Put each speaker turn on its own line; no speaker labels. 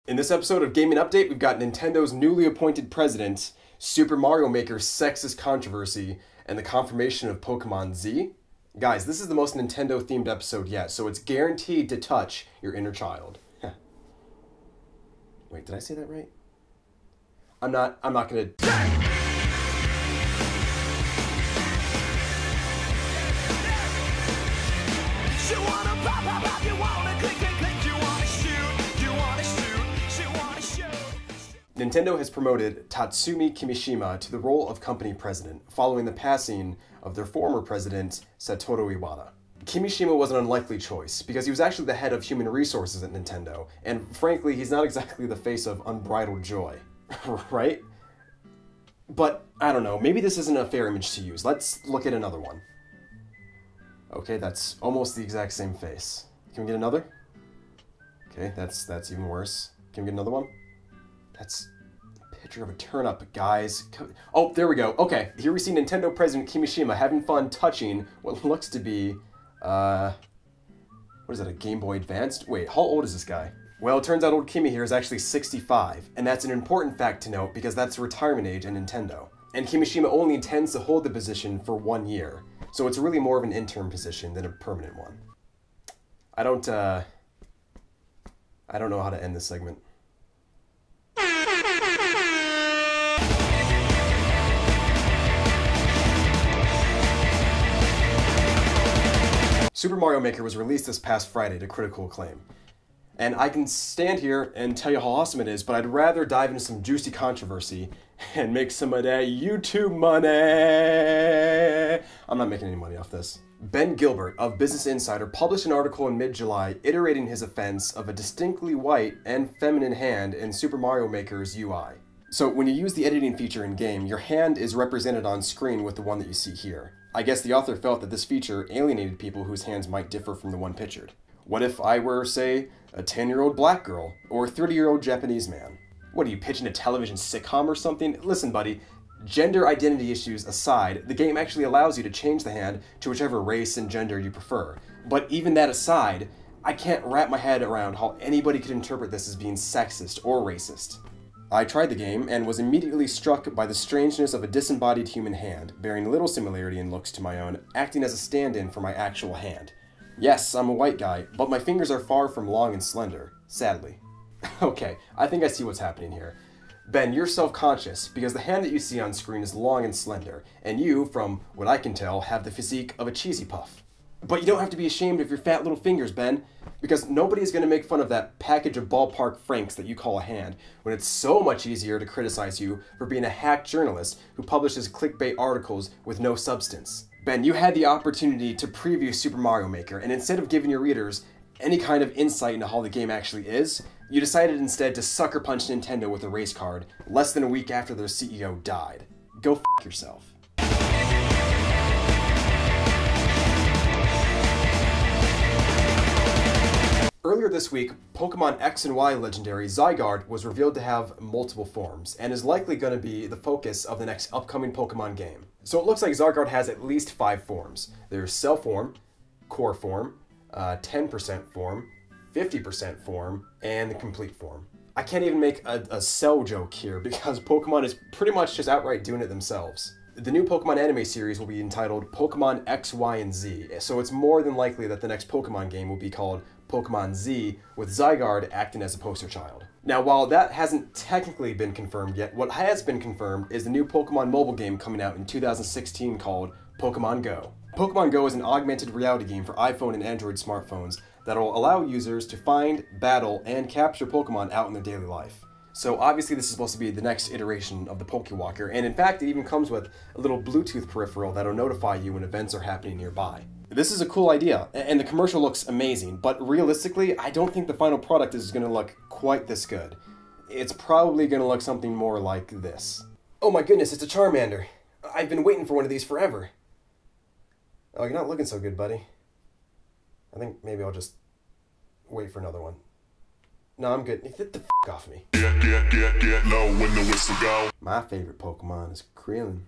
In this episode of Gaming Update, we've got Nintendo's newly appointed president, Super Mario Maker's sexist controversy, and the confirmation of Pokemon Z. Guys, this is the most Nintendo-themed episode yet, so it's guaranteed to touch your inner child. Wait, did I say that right? I'm not gonna... Nintendo has promoted Tatsumi Kimishima to the role of company president, following the passing of their former president, Satoru Iwata. Kimishima was an unlikely choice, because he was actually the head of human resources at Nintendo, and frankly, he's not exactly the face of unbridled joy, right? But, I don't know, maybe this isn't a fair image to use. Let's look at another one. Okay, that's almost the exact same face. Can we get another? Okay, that's even worse. Can we get another one? That's a picture of a turnip, guys. Oh, there we go. Okay, here we see Nintendo President Kimishima having fun touching what looks to be, what is that, a Game Boy Advance? Wait, how old is this guy? Well, it turns out old Kimi here is actually 65, and that's an important fact to note because that's the retirement age in Nintendo. And Kimishima only intends to hold the position for 1 year, so it's really more of an interim position than a permanent one. I don't know how to end this segment. Super Mario Maker was released this past Friday to critical acclaim. And I can stand here and tell you how awesome it is, but I'd rather dive into some juicy controversy and make some of that YouTube money. I'm not making any money off this. Ben Gilbert of Business Insider published an article in mid-July iterating his offense of a distinctly white and feminine hand in Super Mario Maker's UI. So when you use the editing feature in-game, your hand is represented on screen with the one that you see here. I guess the author felt that this feature alienated people whose hands might differ from the one pictured. What if I were, say, a 10-year-old black girl, or a 30-year-old Japanese man? What, are you pitching a television sitcom or something? Listen, buddy, gender identity issues aside, the game actually allows you to change the hand to whichever race and gender you prefer. But even that aside, I can't wrap my head around how anybody could interpret this as being sexist or racist. I tried the game and was immediately struck by the strangeness of a disembodied human hand, bearing little similarity in looks to my own, acting as a stand-in for my actual hand. Yes, I'm a white guy, but my fingers are far from long and slender, sadly. Okay, I think I see what's happening here. Ben, you're self-conscious because the hand that you see on screen is long and slender, and you, from what I can tell, have the physique of a cheesy puff. But you don't have to be ashamed of your fat little fingers, Ben, because nobody's going to make fun of that package of ballpark franks that you call a hand, when it's so much easier to criticize you for being a hack journalist who publishes clickbait articles with no substance. Ben, you had the opportunity to preview Super Mario Maker, and instead of giving your readers any kind of insight into how the game actually is, you decided instead to sucker punch Nintendo with a race card less than a week after their CEO died. Go f*** yourself. Earlier this week, Pokemon X and Y legendary Zygarde was revealed to have multiple forms, and is likely going to be the focus of the next upcoming Pokemon game. So it looks like Zygarde has at least 5 forms. There's Cell Form, Core Form, 10% Form, 50% Form, and the Complete Form. I can't even make a Cell joke here, because Pokemon is pretty much just outright doing it themselves. The new Pokemon anime series will be entitled Pokemon X, Y, and Z, so it's more than likely that the next Pokemon game will be called Pokemon Z, with Zygarde acting as a poster child. Now, while that hasn't technically been confirmed yet, what has been confirmed is the new Pokemon mobile game coming out in 2016 called Pokemon Go. Pokemon Go is an augmented reality game for iPhone and Android smartphones that will allow users to find, battle, and capture Pokemon out in their daily life. So obviously this is supposed to be the next iteration of the Pokewalker, and in fact it even comes with a little Bluetooth peripheral that'll notify you when events are happening nearby. This is a cool idea, and the commercial looks amazing, but realistically, I don't think the final product is going to look quite this good. It's probably going to look something more like this. Oh my goodness, it's a Charmander! I've been waiting for one of these forever! Oh, you're not looking so good, buddy. I think maybe I'll just wait for another one. No, I'm good. Get the f*** off me. Get low when the whistle go. My favorite Pokemon is Krillin.